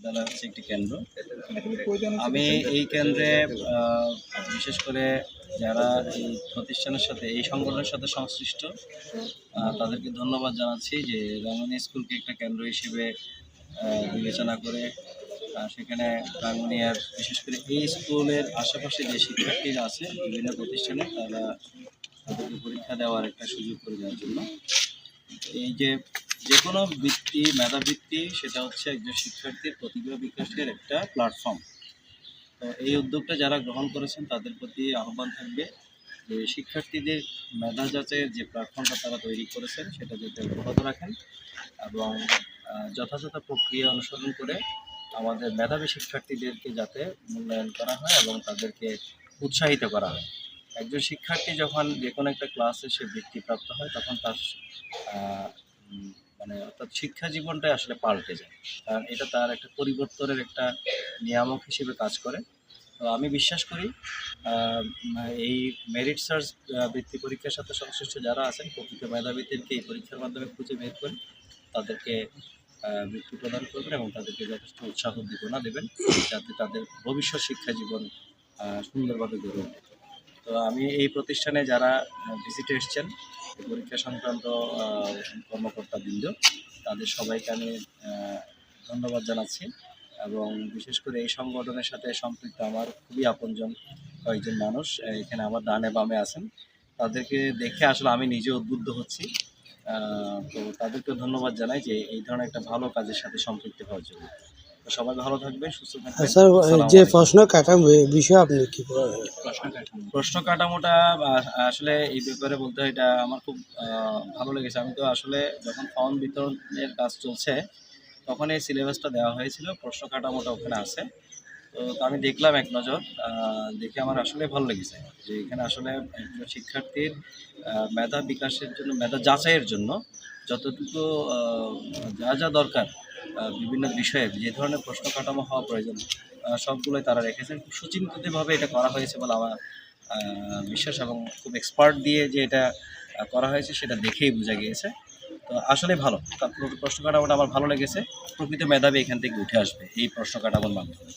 বিদ্যালয় হচ্ছে একটি কেন্দ্র। আমি এই কেন্দ্রে বিশেষ করে যারা এই প্রতিষ্ঠানের সাথে এই সংগঠনের সাথে সংশ্লিষ্ট তাদেরকে ধন্যবাদ জানাচ্ছি যে রাঙ্গুনিয়া স্কুলকে একটা কেন্দ্র হিসেবে বিবেচনা করে সেখানে রাঙ্গুনিয়ার বিশেষ করে এই স্কুলের আশেপাশে যে শিক্ষার্থীরা আছে বিভিন্ন প্রতিষ্ঠানে তাদেরকে পরীক্ষা দেওয়ার একটা সুযোগ করে দেওয়ার জন্য। এই যে কোনো বৃত্তি মেধাবৃত্তি সেটা হচ্ছে একজন শিক্ষার্থীর প্রতিভা বিকাশের একটা প্ল্যাটফর্ম। তো এই উদ্যোগটা যারা গ্রহণ করেছেন তাদের প্রতি আহ্বান থাকবে যে শিক্ষার্থীদের মেধা যাচাইয়ের যে প্ল্যাটফর্মটা তারা তৈরি করেছেন সেটা যাতে অব্যাহত রাখেন এবং যথাযথ প্রক্রিয়া অনুসরণ করে আমাদের মেধাবী শিক্ষার্থীদেরকে যাতে মূল্যায়ন করা হয় এবং তাদেরকে উৎসাহিত করা হয়। একজন শিক্ষার্থী যখন যে কোনো একটা ক্লাসে সে বৃত্তিপ্রাপ্ত হয় তখন তার মানে অর্থাৎ শিক্ষা জীবনটাই আসলে পাল্টে যায়, কারণ এটা তার একটা পরিবর্তনের একটা নিয়ামক হিসেবে কাজ করে। তো আমি বিশ্বাস করি এই মেরিট সার্চ বৃত্তি পরীক্ষার সাথে সংশ্লিষ্ট যারা আছেন প্রকৃত মেধাবীদেরকে এই পরীক্ষার মাধ্যমে খুঁজে বের করে তাদেরকে বৃত্তি প্রদান করবেন এবং তাদেরকে যথেষ্ট উৎসাহ দিবেনা দেবেন যাতে তাদের ভবিষ্যৎ শিক্ষা জীবন সুন্দরভাবে গড়ে ওঠে। তো আমি এই প্রতিষ্ঠানে যারা ভিজিটে এসছেন পরীক্ষা সংক্রান্ত কর্মকর্তাবৃন্দ তাদের সবাইকে আমি ধন্যবাদ জানাচ্ছি এবং বিশেষ করে এই সংগঠনের সাথে সম্পৃক্ত আমার খুবই আপনজন কয়েকজন মানুষ এখানে আমার ডানে বামে আছেন, তাদেরকে দেখে আসলে আমি নিজে উদ্বুদ্ধ হচ্ছি। তো তাদেরকে ধন্যবাদ জানাই যে এই ধরনের একটা ভালো কাজের সাথে সম্পৃক্ত হওয়ার জন্য। তো সবাই ভালো থাকবেন, সুস্থ থাকবেন। স্যার, যে প্রশ্ন কাঠামো বিষয়ে আপনি কি প্রশ্ন কাঠামোটা আসলে এই ব্যাপারে বলতে হয়, এটা আমার খুব ভালো লেগেছে। আমি তো আসলে যখন ফর্ম বিতরণের কাজ চলছে তখন এই সিলেবাসটা দেওয়া হয়েছিল, প্রশ্ন কাঠামোটা ওখানে আছে। তো আমি দেখলাম এক নজর, দেখে আমার আসলে ভালো লেগেছে যে এখানে আসলে একজন শিক্ষার্থীর মেধা বিকাশের জন্য মেধা যাচাইয়ের জন্য যতটুকু যা দরকার বিভিন্ন বিষয়ে যে ধরনের প্রশ্ন কাঠামো হওয়া প্রয়োজন সবগুলোই তারা রেখেছেন। খুব সুচিন্তিতভাবে এটা করা হয়েছে বলে আমার বিশ্বাস এবং খুব এক্সপার্ট দিয়ে যে এটা করা হয়েছে সেটা দেখেই বোঝা গিয়েছে। তো আসলে ভালো প্রশ্ন কাঠামোটা আমার ভালো লেগেছে। প্রকৃত মেধাবী এখান থেকে উঠে আসবে এই প্রশ্ন কাঠামোর মাধ্যমে।